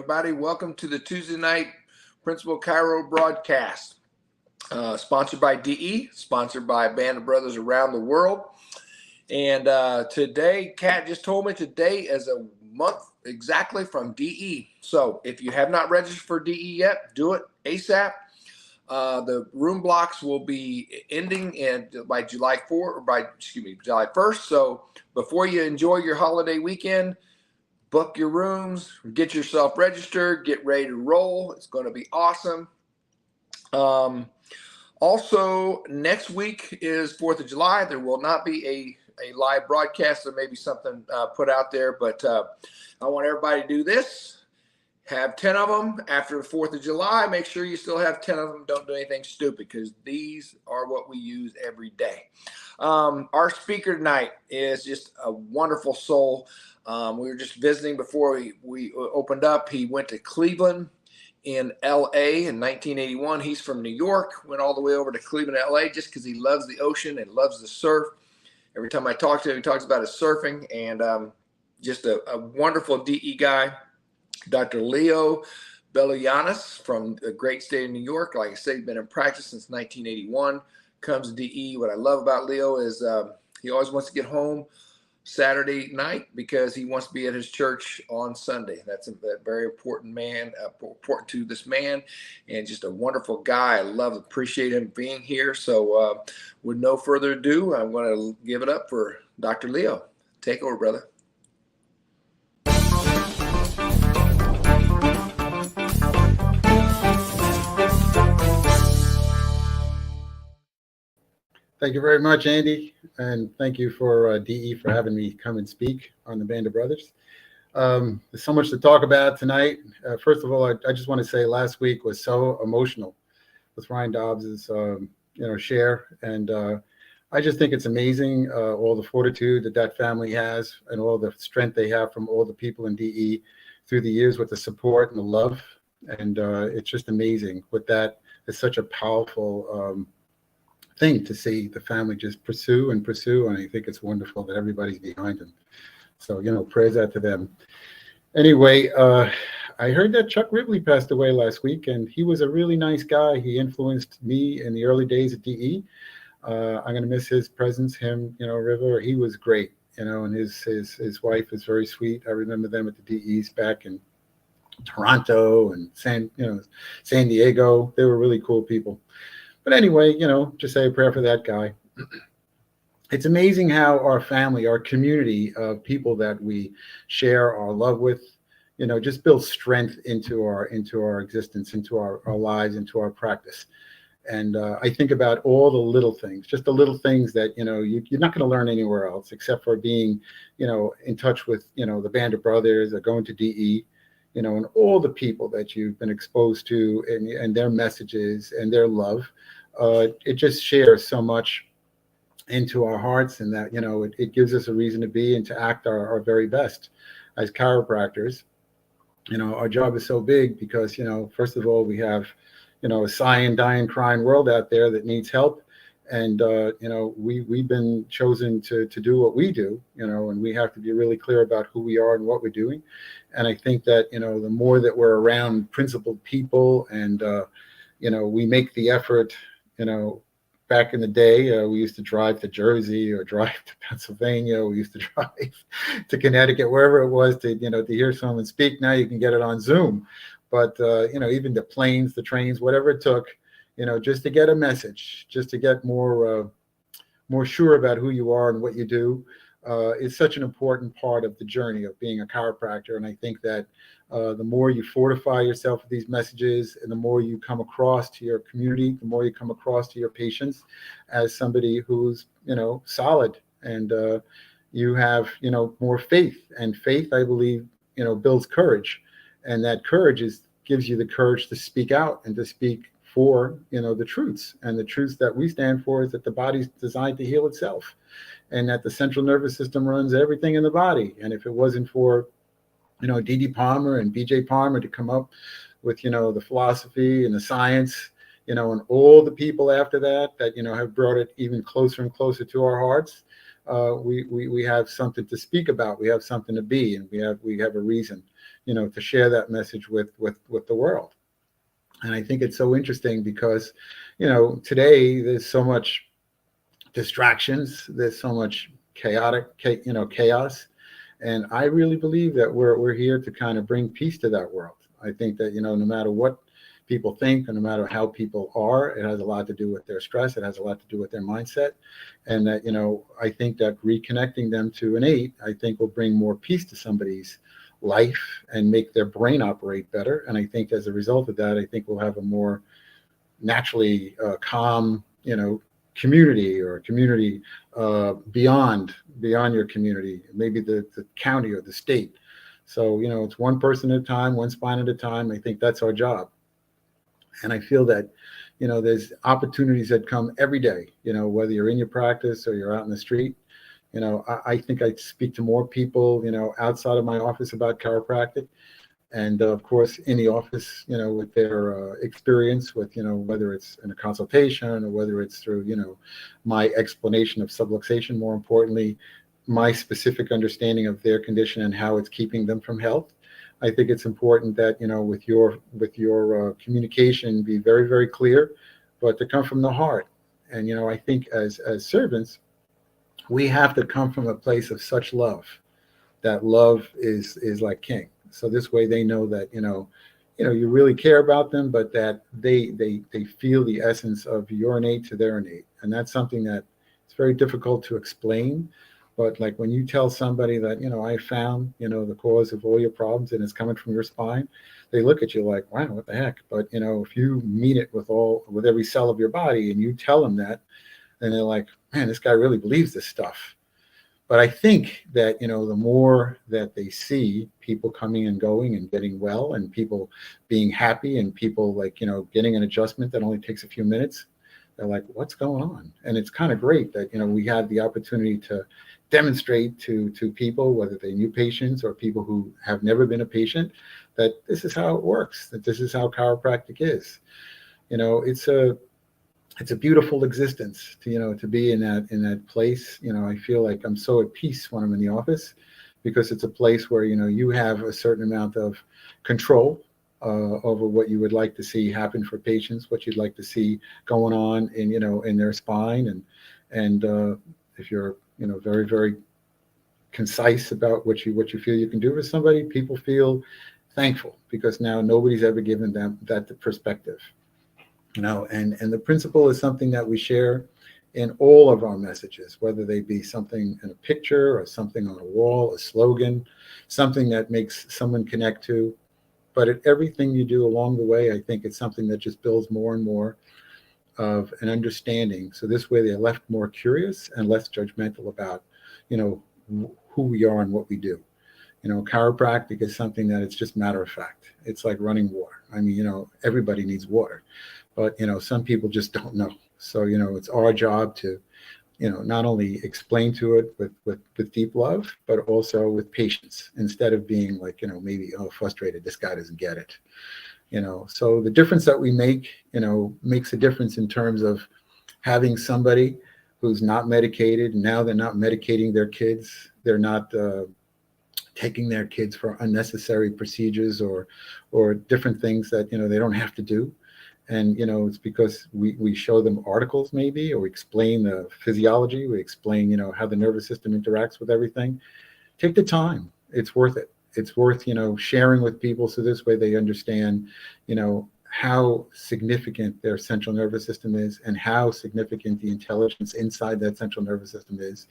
everybody. Welcome to the Tuesday night Principal Chiro broadcast. Sponsored by DE, sponsored by a band of brothers around the world. And today, Kat just told me today is a month exactly from DE. So if you have not registered for DE yet, do it ASAP. The room blocks will be ending by July 1st. So before you enjoy your holiday weekend, book your rooms, get yourself registered, get ready to roll. It's going to be awesome. Also, next week is 4th of July. There will not be a live broadcast. There may be something put out there, but I want everybody to do this. Have 10 of them after the 4th of July. Make sure you still have 10 of them. Don't do anything stupid because these are what we use every day. Our speaker tonight is just a wonderful soul. We were just visiting before we opened up. He went to Cleveland in LA in 1981. He's from New York, went all the way over to Cleveland, LA, just because he loves the ocean and loves the surf. Every time I talk to him, he talks about his surfing, and just a wonderful DE guy. Dr. Leo Beloyianis from the great state of New York. Like I said, he's been in practice since 1981. Comes to DE. What I love about Leo is he always wants to get home Saturday night because he wants to be at his church on Sunday. That's a very important man, important to this man, and just a wonderful guy. I appreciate him being here. So with no further ado, I'm going to give it up for Dr. Leo. Take over, brother. Thank you very much, Andy, and thank you for DE for having me come and speak on the Band of Brothers. There's so much to talk about tonight. First of all, I just want to say last week was so emotional with Ryan Dobbs's share, and I just think it's amazing all the fortitude that family has and all the strength they have from all the people in DE through the years with the support and the love, and it's just amazing. With that, it's such a powerful thing to see the family just pursue, and I think it's wonderful that everybody's behind them. So, prayers out to them. Anyway, I heard that Chuck Ripley passed away last week, and he was a really nice guy. He influenced me in the early days at DE. I'm going to miss his presence, River. He was great, and his wife is very sweet. I remember them at the DEs back in Toronto and San Diego. They were really cool people. But anyway, just say a prayer for that guy. It's amazing how our family, our community of people that we share our love with, just builds strength into our existence, into our lives, into our practice. And I think about all the little things, just the little things that, you're not going to learn anywhere else except for being, in touch with, the Band of Brothers or going to DE. And all the people that you've been exposed to and their messages and their love, it just shares so much into our hearts, and that, it gives us a reason to be and to act our very best as chiropractors. Our job is so big because, first of all, we have, a sighing, dying, crying world out there that needs help. And, we've been chosen to do what we do, and we have to be really clear about who we are and what we're doing. And I think that, the more that we're around principled people and, we make the effort, back in the day, we used to drive to Jersey or drive to Pennsylvania. We used to drive to Connecticut, wherever it was to hear someone speak. Now you can get it on Zoom. But, even the planes, the trains, whatever it took, just to get a message, just to get more sure about who you are and what you do, is such an important part of the journey of being a chiropractor. And I think that the more you fortify yourself with these messages, and the more you come across to your community, the more you come across to your patients as somebody who's, solid, and you have, more faith. And faith, I believe, builds courage. And that courage gives you the courage to speak out and to speak for, the truths. And the truths that we stand for is that the body's designed to heal itself, and that the central nervous system runs everything in the body. And if it wasn't for, D.D. Palmer and B.J. Palmer to come up with, the philosophy and the science, and all the people after that, have brought it even closer and closer to our hearts, we have something to speak about. We have something to be, and we have a reason, to share that message with the world. And I think it's so interesting because, today there's so much distractions, there's so much chaos, and I really believe that we're here to kind of bring peace to that world. I think that, no matter what people think, and no matter how people are, it has a lot to do with their stress. It has a lot to do with their mindset. And that, I think that reconnecting them to innate, I think will bring more peace to somebody's life and make their brain operate better. And I think as a result of that, I think we'll have a more naturally calm, community, or community beyond your community, maybe the county or the state. So, it's one person at a time, one spine at a time. I think that's our job. And I feel that, there's opportunities that come every day, whether you're in your practice or you're out in the street. I think I speak to more people, outside of my office about chiropractic. And of course, in the office, with their experience with, whether it's in a consultation or whether it's through, my explanation of subluxation, more importantly, my specific understanding of their condition and how it's keeping them from health. I think it's important that, with your communication, be very, very clear, but to come from the heart. And, I think as servants, we have to come from a place of such love, that love is like king. So this way they know that, you really care about them, but that they feel the essence of your innate to their innate. And that's something that it's very difficult to explain. But like when you tell somebody that, I found, the cause of all your problems and it's coming from your spine, they look at you like, wow, what the heck? But, if you mean it with every cell of your body and you tell them that, then they're like, man, this guy really believes this stuff. But I think that, the more that they see people coming and going and getting well, and people being happy, and people like, getting an adjustment that only takes a few minutes, they're like, what's going on? And it's kind of great that, we have the opportunity to demonstrate to people, whether they're new patients or people who have never been a patient, that this is how it works, that this is how chiropractic is. It's a beautiful existence to be in that place. I feel like I'm so at peace when I'm in the office, because it's a place where, you have a certain amount of control over what you would like to see happen for patients, what you'd like to see going on in their spine. And if you're, very, very concise about what you feel you can do for somebody, people feel thankful, because now nobody's ever given them that perspective. And the principle is something that we share in all of our messages, whether they be something in a picture or something on a wall, a slogan, something that makes someone connect to. But at everything you do along the way, I think it's something that just builds more and more of an understanding. So this way they're left more curious and less judgmental about, who we are and what we do. Chiropractic is something that it's just matter of fact. It's like running water. I mean, everybody needs water. But, some people just don't know. So, it's our job to, not only explain to it with deep love, but also with patience, instead of being like, maybe, frustrated, this guy doesn't get it. So the difference that we make, makes a difference in terms of having somebody who's not medicated. Now they're not medicating their kids. They're not taking their kids for unnecessary procedures or different things that, they don't have to do. And, it's because we show them articles maybe, or we explain the physiology, we explain, how the nervous system interacts with everything. Take the time. It's worth it. It's worth, sharing with people, so this way they understand, how significant their central nervous system is, and how significant the intelligence inside that central nervous system is,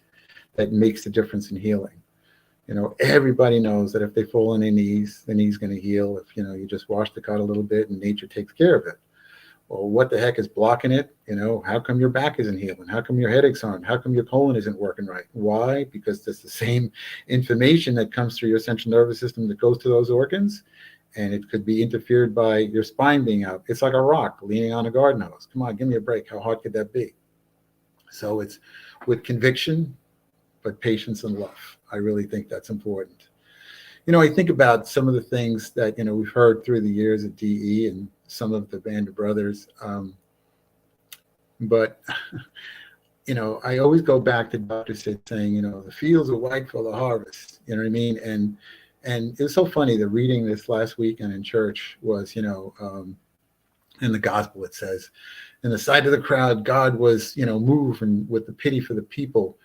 that makes the difference in healing. Everybody knows that if they fall on their knees, the knee's going to heal. If, you just wash the cut a little bit and nature takes care of it. Well, what the heck is blocking it? How come your back isn't healing? How come your headaches aren't? How come your colon isn't working right? Why? Because it's the same information that comes through your central nervous system that goes to those organs, and it could be interfered by your spine being out. It's like a rock leaning on a garden hose. Come on, give me a break. How hard could that be? So it's with conviction, but patience and love. I really think that's important. I think about some of the things that, we've heard through the years at DE and some of the Band of Brothers. But, I always go back to Dr. Sid saying, the fields are white for the harvest. You know what I mean? And it was so funny. The reading this last weekend in church was, in the gospel, it says, in the sight of the crowd, God was, moved and with the pity for the people,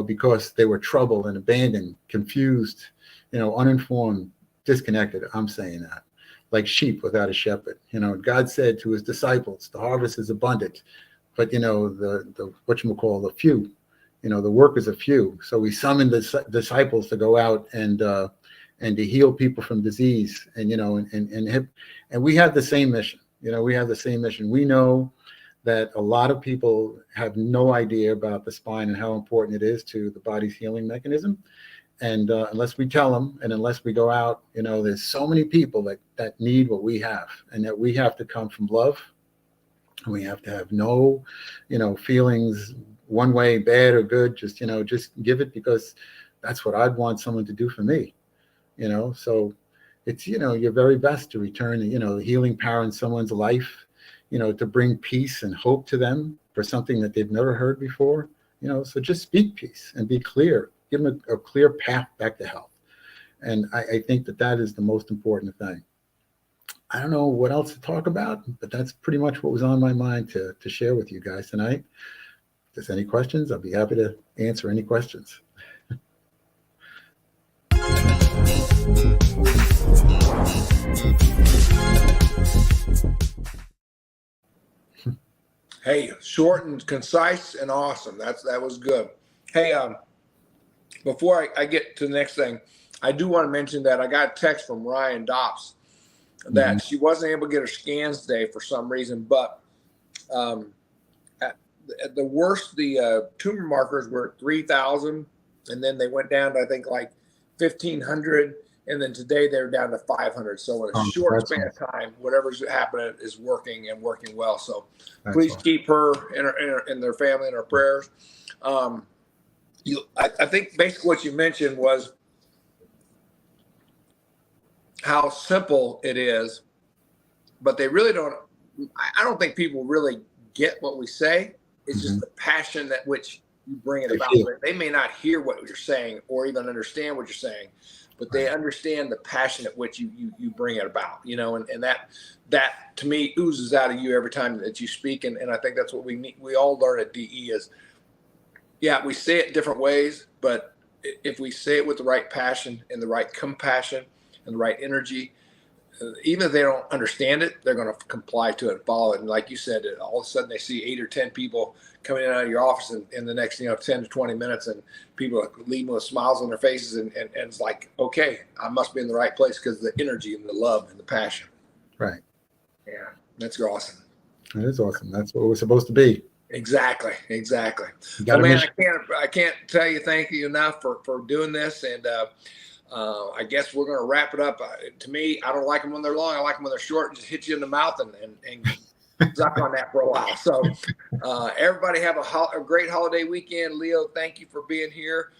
because they were troubled and abandoned, confused, uninformed, disconnected. I'm saying that, like sheep without a shepherd. God said to his disciples, the harvest is abundant, but the the few, the workers are few. So we summoned the disciples to go out and to heal people from disease, and we have the same mission. We have the same mission. We know that a lot of people have no idea about the spine and how important it is to the body's healing mechanism. And unless we tell them, and unless we go out, there's so many people that need what we have, and that we have to come from love. We have to have no, feelings one way, bad or good. Just give it, because that's what I'd want someone to do for me. So it's, your very best to return, the healing power in someone's life, to bring peace and hope to them for something that they've never heard before. So just speak peace and be clear. Give them a clear path back to health. And I think that is the most important thing. I don't know what else to talk about, but that's pretty much what was on my mind to share with you guys tonight. If there's any questions, I'll be happy to answer any questions. Hey, short and concise and awesome. That was good. Hey, before I get to the next thing, I do want to mention that I got a text from Ryan Dops that she wasn't able to get her scans today for some reason, but at the worst, the tumor markers were at 3,000, and then they went down to, I think, like 1,500, and then today they're down to 500. So in a short span of time, whatever's happening is working and working well. So please keep her and their family in our prayers. I think basically what you mentioned was how simple it is, but they really don't. I don't think people really get what we say. It's just the passion that which you bring it about. They may not hear what you're saying or even understand what you're saying, but they understand the passion at which you bring it about, and that to me oozes out of you every time that you speak. And I think that's what we all learn at DE is, yeah, we say it different ways, but if we say it with the right passion and the right compassion and the right energy, even if they don't understand it, they're going to comply to it and follow it. And like you said, all of a sudden they see 8 or 10 people coming in and out of your office in the next 10 to 20 minutes, and people are leaving with smiles on their faces, and it's like, okay, I must be in the right place because of the energy and the love and the passion. Right. Yeah, that's awesome. It is awesome. That's what we're supposed to be. Exactly. Well, man, I can't tell you thank you enough for doing this, and I guess we're going to wrap it up. To me, I don't like them when they're long. I like them when they're short and just hit you in the mouth and suck on that for a while. So everybody have a great holiday weekend. Leo, thank you for being here.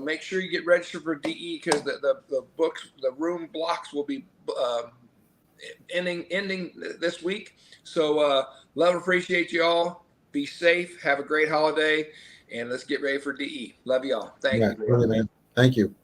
Make sure you get registered for DE, because the books, the room blocks will be ending this week. So love and appreciate you all. Be safe. Have a great holiday. And let's get ready for DE. Love you all. Thank you. Really, man. Thank you.